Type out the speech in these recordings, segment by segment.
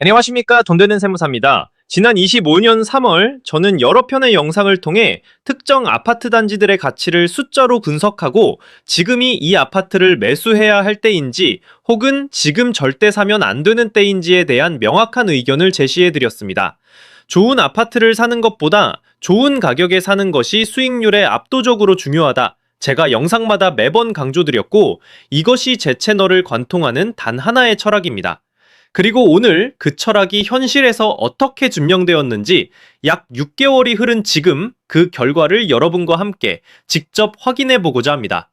안녕하십니까. 돈 되는 세무사입니다. 지난 25년 3월 저는 여러 편의 영상을 통해 특정 아파트 단지들의 가치를 숫자로 분석하고 지금이 이 아파트를 매수해야 할 때인지 혹은 지금 절대 사면 안 되는 때인지에 대한 명확한 의견을 제시해 드렸습니다. 좋은 아파트를 사는 것보다 좋은 가격에 사는 것이 수익률에 압도적으로 중요하다. 제가 영상마다 매번 강조드렸고 이것이 제 채널을 관통하는 단 하나의 철학입니다. 그리고 오늘 그 철학이 현실에서 어떻게 증명되었는지 약 6개월이 흐른 지금 그 결과를 여러분과 함께 직접 확인해 보고자 합니다.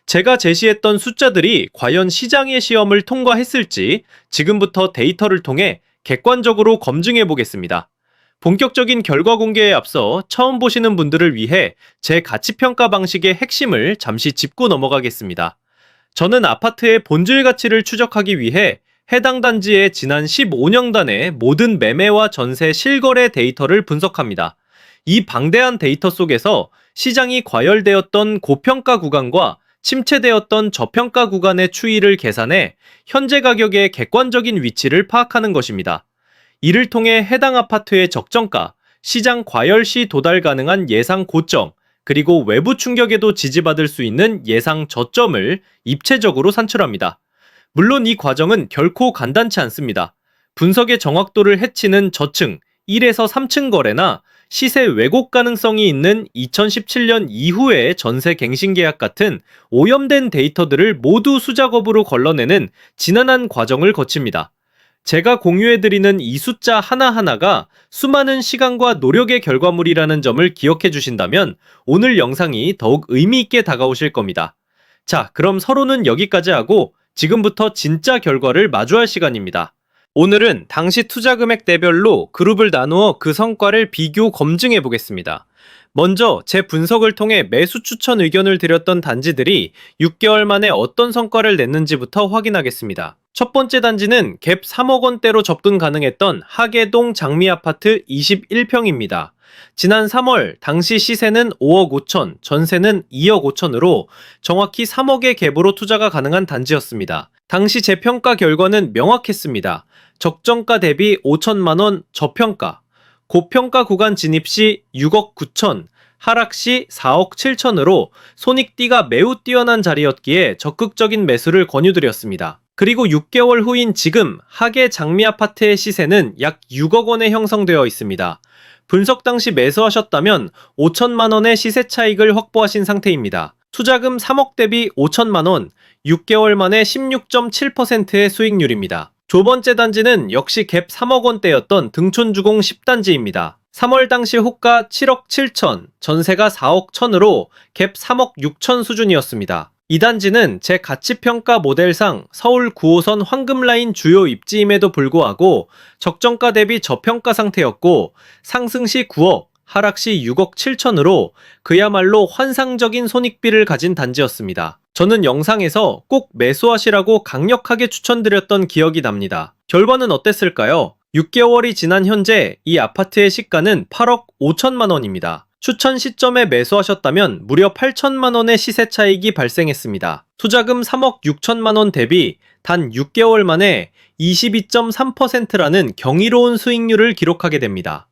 제가 제시했던 숫자들이 과연 시장의 시험을 통과했을지 지금부터 데이터를 통해 객관적으로 검증해 보겠습니다. 본격적인 결과 공개에 앞서 처음 보시는 분들을 위해 제 가치평가 방식의 핵심을 잠시 짚고 넘어가겠습니다. 저는 아파트의 본질 가치를 추적하기 위해 해당 단지의 지난 15년간의 모든 매매와 전세 실거래 데이터를 분석합니다. 이 방대한 데이터 속에서 시장이 과열되었던 고평가 구간과 침체되었던 저평가 구간의 추이를 계산해 현재 가격의 객관적인 위치를 파악하는 것입니다. 이를 통해 해당 아파트의 적정가, 시장 과열 시 도달 가능한 예상 고점, 그리고 외부 충격에도 지지받을 수 있는 예상 저점을 입체적으로 산출합니다. 물론 이 과정은 결코 간단치 않습니다. 분석의 정확도를 해치는 저층, 1에서 3층 거래나 시세 왜곡 가능성이 있는 2017년 이후의 전세 갱신 계약 같은 오염된 데이터들을 모두 수작업으로 걸러내는 지난한 과정을 거칩니다. 제가 공유해드리는 이 숫자 하나하나가 수많은 시간과 노력의 결과물이라는 점을 기억해 주신다면 오늘 영상이 더욱 의미 있게 다가오실 겁니다. 자, 그럼 서로는 여기까지 하고 지금부터 진짜 결과를 마주할 시간입니다. 오늘은 당시 투자 금액대별로 그룹을 나누어 그 성과를 비교 검증해 보겠습니다. 먼저 제 분석을 통해 매수 추천 의견을 드렸던 단지들이 6개월 만에 어떤 성과를 냈는지부터 확인하겠습니다. 첫 번째 단지는 갭 3억 원대로 접근 가능했던 하계동 장미아파트 21평입니다. 지난 3월 당시 시세는 5억 5천, 전세는 2억 5천으로 정확히 3억의 갭으로 투자가 가능한 단지였습니다. 당시 재평가 결과는 명확했습니다. 적정가 대비 5천만 원 저평가, 고평가 구간 진입 시 6억 9천, 하락 시 4억 7천으로 손익띠가 매우 뛰어난 자리였기에 적극적인 매수를 권유드렸습니다. 그리고 6개월 후인 지금 하계 장미아파트의 시세는 약 6억 원에 형성되어 있습니다. 분석 당시 매수하셨다면 5천만 원의 시세 차익을 확보하신 상태입니다. 투자금 3억 대비 5천만 원, 6개월 만에 16.7%의 수익률입니다. 두 번째 단지는 역시 갭 3억 원대였던 등촌주공 10단지입니다. 3월 당시 호가 7억 7천, 전세가 4억 1천으로 갭 3억 6천 수준이었습니다. 이 단지는 제 가치평가 모델상 서울 9호선 황금라인 주요 입지임에도 불구하고 적정가 대비 저평가 상태였고 상승 시 9억, 하락 시 6억 7천으로 그야말로 환상적인 손익비를 가진 단지였습니다. 저는 영상에서 꼭 매수하시라고 강력하게 추천드렸던 기억이 납니다. 결과는 어땠을까요? 6개월이 지난 현재 이 아파트의 시가는 8억 5천만 원입니다. 추천 시점에 매수하셨다면 무려 8천만 원의 시세 차익이 발생했습니다. 투자금 3억 6천만 원 대비 단 6개월 만에 22.3%라는 경이로운 수익률을 기록하게 됩니다.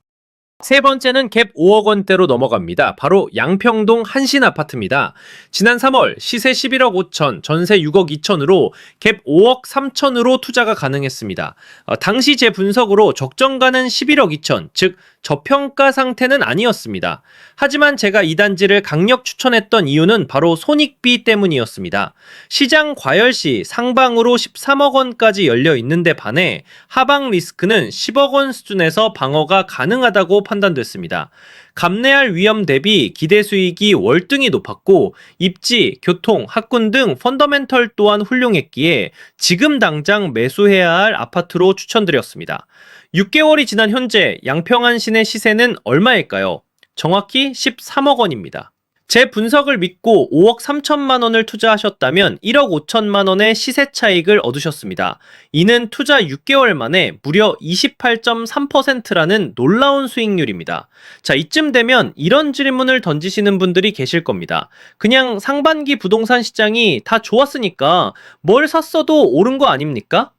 세 번째는 갭 5억 원대로 넘어갑니다. 바로 양평동 한신 아파트입니다. 지난 3월 시세 11억 5천, 전세 6억 2천으로 갭 5억 3천으로 투자가 가능했습니다. 당시 제 분석으로 적정가는 11억 2천, 즉 저평가 상태는 아니었습니다. 하지만 제가 이 단지를 강력 추천했던 이유는 바로 손익비 때문이었습니다. 시장 과열 시 상방으로 13억 원까지 열려 있는데 반해 하방 리스크는 10억 원 수준에서 방어가 가능하다고 판단됐습니다. 감내할 위험 대비 기대 수익이 월등히 높았고 입지, 교통, 학군 등 펀더멘털 또한 훌륭했기에 지금 당장 매수해야 할 아파트로 추천드렸습니다. 6개월이 지난 현재 양평한신의 시세는 얼마일까요? 정확히 13억 원입니다. 제 분석을 믿고 5억 3천만 원을 투자하셨다면 1억 5천만 원의 시세 차익을 얻으셨습니다. 이는 투자 6개월 만에 무려 28.3%라는 놀라운 수익률입니다. 자, 이쯤 되면 이런 질문을 던지시는 분들이 계실 겁니다. 그냥 상반기 부동산 시장이 다 좋았으니까 뭘 샀어도 오른 거 아닙니까?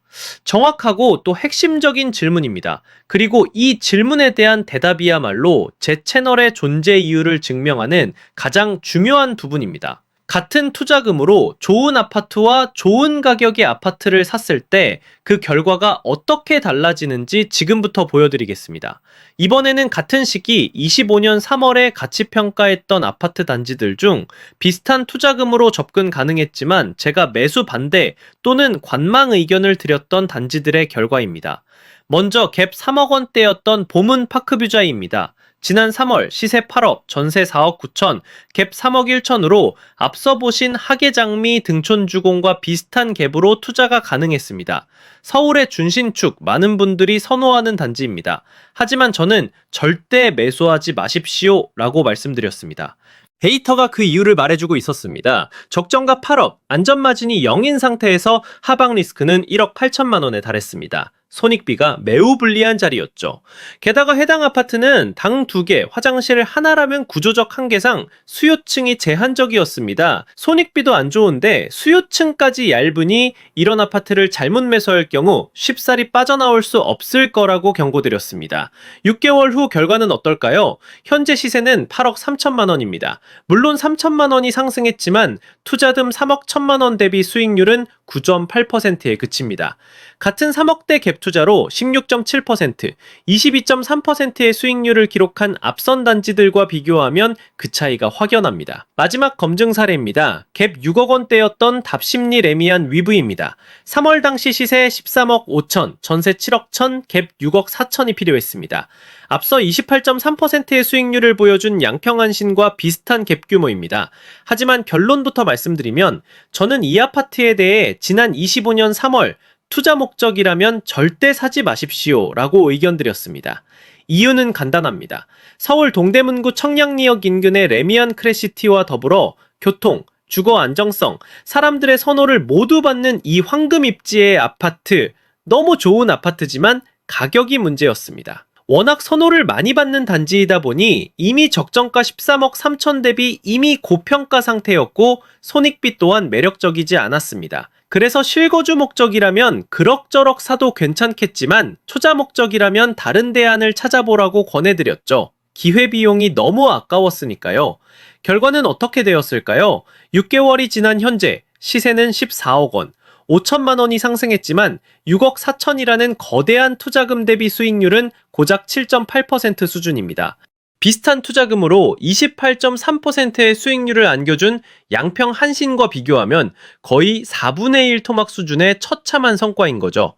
정확하고 또 핵심적인 질문입니다. 그리고 이 질문에 대한 대답이야말로 제 채널의 존재 이유를 증명하는 가장 중요한 부분입니다. 같은 투자금으로 좋은 아파트와 좋은 가격의 아파트를 샀을 때 그 결과가 어떻게 달라지는지 지금부터 보여드리겠습니다. 이번에는 같은 시기 25년 3월에 가치평가했던 아파트 단지들 중 비슷한 투자금으로 접근 가능했지만 제가 매수 반대 또는 관망 의견을 드렸던 단지들의 결과입니다. 먼저 갭 3억 원대였던 봄은 파크뷰자이입니다. 지난 3월 시세 8억, 전세 4억 9천, 갭 3억 1천으로 앞서 보신 하계장미 등촌주공과 비슷한 갭으로 투자가 가능했습니다. 서울의 준신축 많은 분들이 선호하는 단지입니다. 하지만 저는 절대 매수하지 마십시오 라고 말씀드렸습니다. 데이터가 그 이유를 말해주고 있었습니다. 적정가 8억, 안전마진이 0인 상태에서 하방 리스크는 1억 8천만 원에 달했습니다. 손익비가 매우 불리한 자리였죠. 게다가 해당 아파트는 당 2개, 화장실 하나라면 구조적 한계상 수요층이 제한적이었습니다. 손익비도 안 좋은데 수요층까지 얇으니 이런 아파트를 잘못 매수할 경우 쉽사리 빠져나올 수 없을 거라고 경고드렸습니다. 6개월 후 결과는 어떨까요? 현재 시세는 8억 3천만 원입니다. 물론 3천만 원이 상승했지만 투자금 3억 1천만 원 대비 수익률은 9.8%에 그칩니다. 같은 3억대 갭 투자로 16.7%, 22.3%의 수익률을 기록한 앞선 단지들과 비교하면 그 차이가 확연합니다. 마지막 검증 사례입니다. 갭 6억 원대였던 답심리 레미안 위브입니다. 3월 당시 시세 13억 5천, 전세 7억 1천, 갭 6억 4천이 필요했습니다. 앞서 28.3%의 수익률을 보여준 양평안신과 비슷한 갭 규모입니다. 하지만 결론부터 말씀드리면 저는 이 아파트에 대해 지난 25년 3월 투자 목적이라면 절대 사지 마십시오 라고 의견 드렸습니다. 이유는 간단합니다. 서울 동대문구 청량리역 인근의 레미안 크레시티와 더불어 교통, 주거 안정성, 사람들의 선호를 모두 받는 이 황금 입지의 아파트, 너무 좋은 아파트지만 가격이 문제였습니다. 워낙 선호를 많이 받는 단지이다 보니 이미 적정가 13억 3천 대비 이미 고평가 상태였고 손익비 또한 매력적이지 않았습니다. 그래서 실거주 목적이라면 그럭저럭 사도 괜찮겠지만 투자 목적이라면 다른 대안을 찾아보라고 권해드렸죠. 기회비용이 너무 아까웠으니까요. 결과는 어떻게 되었을까요? 6개월이 지난 현재 시세는 14억 원, 5천만 원이 상승했지만 6억 4천이라는 거대한 투자금 대비 수익률은 고작 7.8% 수준입니다. 비슷한 투자금으로 28.3%의 수익률을 안겨준 양평 한신과 비교하면 거의 4분의 1 토막 수준의 처참한 성과인 거죠.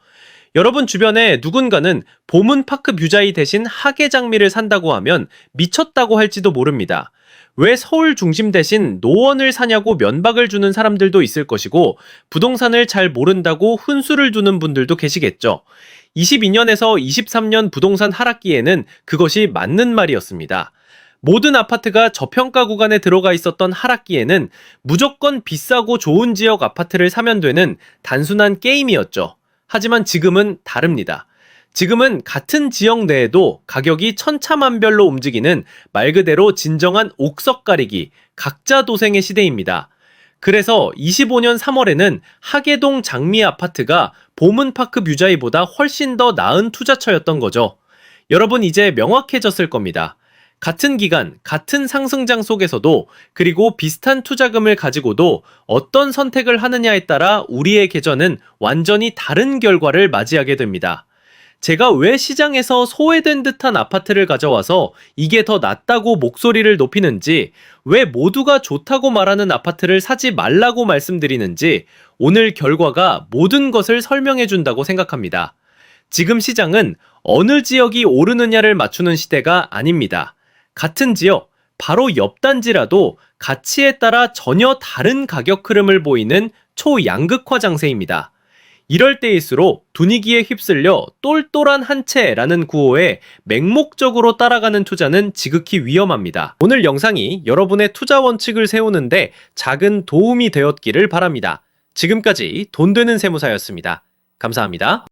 여러분 주변에 누군가는 봄은 파크 뷰자이 대신 하계장미를 산다고 하면 미쳤다고 할지도 모릅니다. 왜 서울 중심 대신 노원을 사냐고 면박을 주는 사람들도 있을 것이고 부동산을 잘 모른다고 훈수를 두는 분들도 계시겠죠. 22년에서 23년 부동산 하락기에는 그것이 맞는 말이었습니다. 모든 아파트가 저평가 구간에 들어가 있었던 하락기에는 무조건 비싸고 좋은 지역 아파트를 사면 되는 단순한 게임이었죠. 하지만 지금은 다릅니다. 지금은 같은 지역 내에도 가격이 천차만별로 움직이는 말 그대로 진정한 옥석 가리기, 각자 도생의 시대입니다. 그래서 25년 3월에는 하계동 장미 아파트가 봄은파크 뷰자이보다 훨씬 더 나은 투자처였던 거죠. 여러분 이제 명확해졌을 겁니다. 같은 기간, 같은 상승장 속에서도 그리고 비슷한 투자금을 가지고도 어떤 선택을 하느냐에 따라 우리의 계좌는 완전히 다른 결과를 맞이하게 됩니다. 제가 왜 시장에서 소외된 듯한 아파트를 가져와서 이게 더 낫다고 목소리를 높이는지, 왜 모두가 좋다고 말하는 아파트를 사지 말라고 말씀드리는지 오늘 결과가 모든 것을 설명해 준다고 생각합니다. 지금 시장은 어느 지역이 오르느냐를 맞추는 시대가 아닙니다. 같은 지역, 바로 옆 단지라도 가치에 따라 전혀 다른 가격 흐름을 보이는 초양극화 장세입니다. 이럴 때일수록 분위기에 휩쓸려 똘똘한 한 채라는 구호에 맹목적으로 따라가는 투자는 지극히 위험합니다. 오늘 영상이 여러분의 투자 원칙을 세우는데 작은 도움이 되었기를 바랍니다. 지금까지 돈 되는 세무사였습니다. 감사합니다.